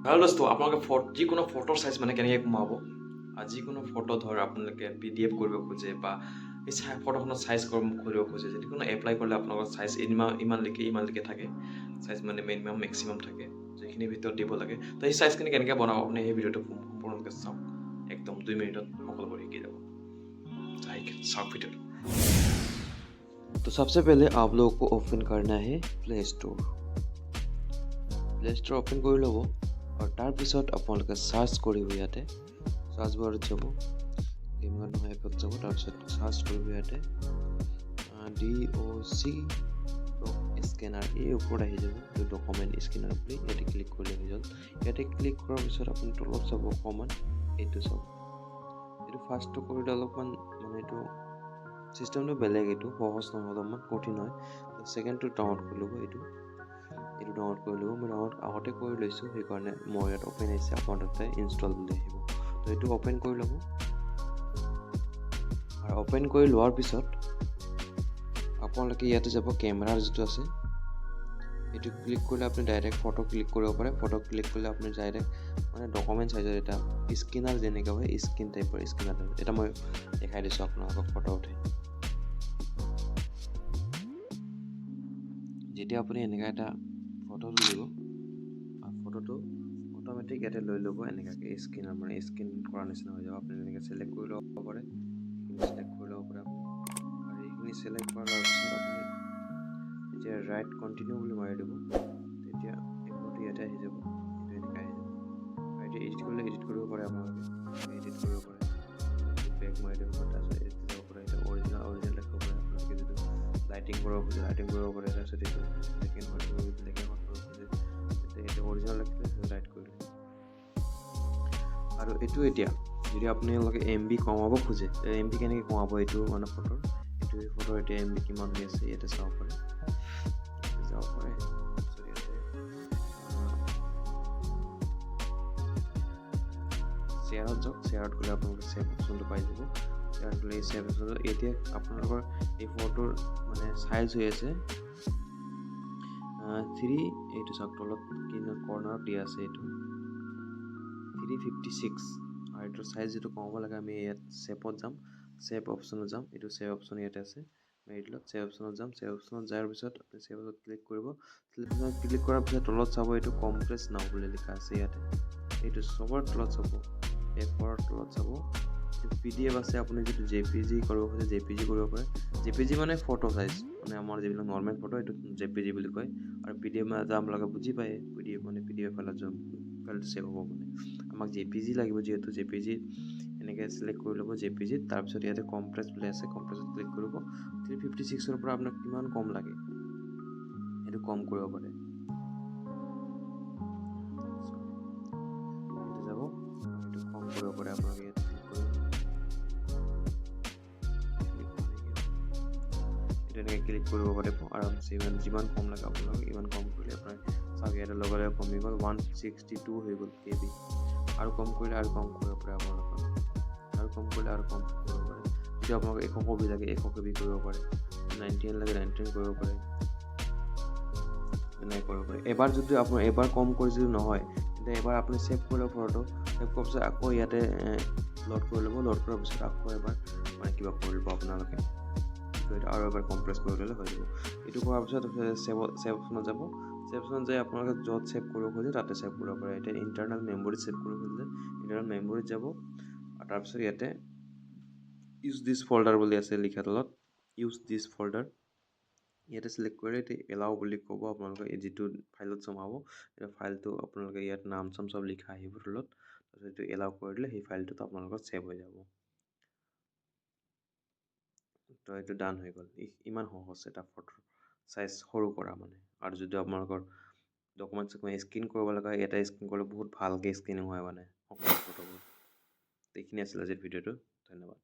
ভাল দোস্ত আপোনালোকে যিকোনো ফটোৰ চাইজ মানে কেনেকৈ কমাব যিকোনো ফটো ধৰ আপোনালোকে PDF কৰিব খোজে বা এই ফটোখনৰ চাইজ কৰিব খোজে যিকোনো এপ্লাই কৰিলে আপোনালোকৰ চাইজ ইমানলৈকে থাকে চাইজ মানে মিনিমাম মেক্সিমাম থাকে যিখিনিৰ ভিতৰত দিব লাগে তো সেই চাইজখিনি কেনেকৈ বনাব আপুনি সেই ভিডিঅ'টো সম্পূৰ্ণকৈ চাওক একদম 2 মিনিটত সকলোবোৰ শিকি যাব চাওক ভিডিঅ'টো तो सबसे पहले आप लोगों को ओपन करना है प्ले स्टोर ओपन कर लो और तार पिছত আপোনালোকে সার্চ কৰিব ইয়াতে সাৰ্চ বাৰত যাব গেমিং নহয় এপত যাব তাৰ পিছত সাৰ্চ কৰিব ইয়াতে DOC স্ক্যানাৰ এই ওপৰত আহি যাব তো ডকুমেন্ট স্ক্যানাৰ বুলি ইয়াতে ক্লিক কৰিলে হৈ যাব ইয়াতে ক্লিক কৰাৰ পিছত আপুনি তলত চাব অকমান এইটো চাব এইটো ফাৰ্ষ্টটো কৰিলে অলপমান মানে এইটো সিস্টেমটো বেলেগ এইটো সহজ নহয় অলপমান কঠিন হয় তো সেকেন্ডটো ডাউনলোড কৰি ল'ব এইটো ডাউনলোড কৰি ল'ব মই ডাউনলোড আগতে কৰি লৈছোঁ সেইকাৰণে মই ইয়াত অপেন আহিছে আপোনাৰ তাতে ইনষ্টল বুলি আহিব তো এইটো অপেন কৰি ল'ব আৰু অপেন কৰি লোৱাৰ পিছত আপোনালোকে ইয়াতে যাব কেমেৰাৰ যিটো আছে এইটো ক্লিক কৰিলে আপুনি ডাইৰেক্ট ফটো ক্লিক কৰিব পাৰে ফটো ক্লিক কৰিলে আপুনি ডাইৰেক্ট মানে ডকুমেন্ট সাইজৰ এটা স্ক্যানাৰ যেনেকৈ হয় স্ক্যান টাইপৰ স্ক্যানাৰ এটা মই দেখাই দিছোঁ আপোনালোকক ফটো উঠাই যেতিয়া আপুনি এনেকা এটা ফটো তুলিব আৰু ফটোটো অটোমেটিক ইয়াতে লৈ ল'ব এনেকাকে স্ক্যানাৰ মানে স্ক্যান কৰাৰ নিচিনা হৈ যাব আপুনি এনেকৈ সিলেক্ট কৰি ল'ব পাৰে সিলেক্ট কৰি ল'ব পাৰে আৰু এইখিনি সিলেক্ট কৰাৰ পিছত আপুনি যেতিয়া ৰাইট কন্টিনিউ বুলি মাৰি দিব তেতিয়া ফটো ইয়াতে আহি যাব এইটো এনেকৈ আহি যাব আৰু এডিট কৰিলে এডিট কৰিব পাৰে আপোনালোকে এডিট কৰিব পাৰে বেক মাৰি দিব তাৰপিছত এডিট কৰিব পাৰে এটা অৰিজিনেল ৰাখিব পাৰে আপোনালোকে যদি লাইটিং কৰিব খোজে লাইটিং কৰিব পাৰে তাৰপিছত এইটো লেকেন কৰিব খোজে এইটো অৰিজিনেল ৰাখিলে ৰাইট কৰি দিব আৰু এইটো এতিয়া যদি আপোনালোকে MB কমাব খোজে MB কেনেকৈ কমাব এইটো মানে ফটোৰ এতিয়া MB কিমান হৈ আছে ইয়াতে চাব পাৰে যাব পাৰে শ্বেয়াৰত যাওক শ্বেয়াৰত গ'লে আপোনালোকে ছেভ অপশ্যনটো পাই যাব শ্বেয়াৰত গ'লে এই ছেভ অপশ্যনটো এতিয়া আপোনালোকৰ এই ফটোৰ মানে চাইজ হৈ আছে 3 এইটো চাওক তলত কৰ্নাৰত দিয়া আছে এইটো 356 আৰু এইটোৰ চাইজ যেটো কমাব লাগে আমি ইয়াত শেপত যাম শেপ অপশ্যনত যাম এইটো শেপ অপশ্যন ইয়াতে আছে মই এইটো শেপ অপশ্যনত যাম শেপ অপশ্যনত যোৱাৰ পিছত আপুনি শেপত ক্লিক কৰিব ক্লিক কৰাৰ পিছত তলত চাব এইটো কম্প্ৰেছ নাও বুলি লিখা আছে ইয়াতে এইটো সবৰ তলত চাব এফৰ তলত চাব PDF আছে আপুনি যেটো JPG কৰিব খোজে JPG কৰিব পাৰে JPG মানে ফটো সাইজ মানে আমাৰ যিবিলাক নৰমাল ফটো এইটো JPG বুলি কয় আৰু PDF মানে দাম লাগে বুজি পায় PDF মানে PDF ফাইলত যাম ফাইলটো সেভ হ'ব মানে আমাক JPG লাগিব যেহেতু JPG এনেকৈ সিলেক্ট কৰি ল'ব JPG তাৰ পিছত ইয়াতে কম্প্ৰেছ বুলি আছে কম্প্ৰেছত ক্লিক কৰিব 356 ৰ পৰা আপোনাক কিমান কম লাগে এইটো কম কৰিব পাৰে এইটো যাব এইটো কম কৰিব পাৰে আপোনালোকে ইয়াতে ক্লিক কৰিব এনেকৈ ক্লিক কৰিব পাৰিব আৰামছে যিমান কম লাগে আপোনালোক ইমান কম কৰিলে আপোনাৰ চাওক ইয়াতে লগে কমি গ'ল 162 হৈ গ'ল KB আৰু কম কৰিলে আৰু কম কৰিব পাৰে আপোনালোকৰ আৰু কম কৰিলে আৰু কম কৰিব পাৰে যদি আপোনালোক 100 KB লাগে 100 KB কৰিব পাৰে 99 লাগে 99 কৰিব পাৰে এনেকৈ কৰিব পাৰে এবাৰ যদি আপোনাৰ এবাৰ কম কৰি যদি নহয় তেন্তে এবাৰ আপুনি সেভ কৰি ল'ব ফটো সেভ কৰাৰ পিছত আকৌ ইয়াতে লোড কৰি ল'ব লোড কৰাৰ পিছত আকৌ এবাৰ মানে কিবা কৰি ল'ব আপোনালোকে আৰু এবাৰ কম্প্ৰেছ কৰি ল'লে হৈ যাব এইটো কৰাৰ পিছত সেভ অপশ্যনত যাব সেভ অপশ্যনত যাই আপোনালোকে য'ত সেভ কৰিব খোজে তাতে সেভ কৰিব পাৰে এতিয়া ইণ্টাৰনেল মেমৰি সেভ কৰিব খোজে ইণ্টাৰনেল মেমৰিত যাব আৰু তাৰপিছত ইয়াতে ইউজ দিছ ফল্ডাৰ বুলি আছে লিখা তলত ইউজ দিছ ফল্ডাৰ ইয়াতে সিলেক্ট কৰি এতে এলাও বুলি ক'ব আপোনালোকে যিটো ফাইলত জমাব এই ফাইলটো আপোনালোকে ইয়াত নাম চাম সব লিখা আহিব তলত তাৰপিছত এইটো এলাও কৰি দিলে সেই ফাইলটো আপোনালোকৰ সেভ হৈ যাব তো এইটো ডান হৈ গ'ল ইমান সহজ এটা ফটো সাইজ সৰু কৰা মানে আৰু যদি আপোনালোকৰ ডকুমেন্ট স্ক্যান কৰিব লগা এটা স্ক্যান কৰিলে বহুত ভালকৈ স্ক্যানিং হয় মানে ফটোবোৰ এইখিনি আছিল আজিৰ ভিডিঅ'টো ধন্যবাদ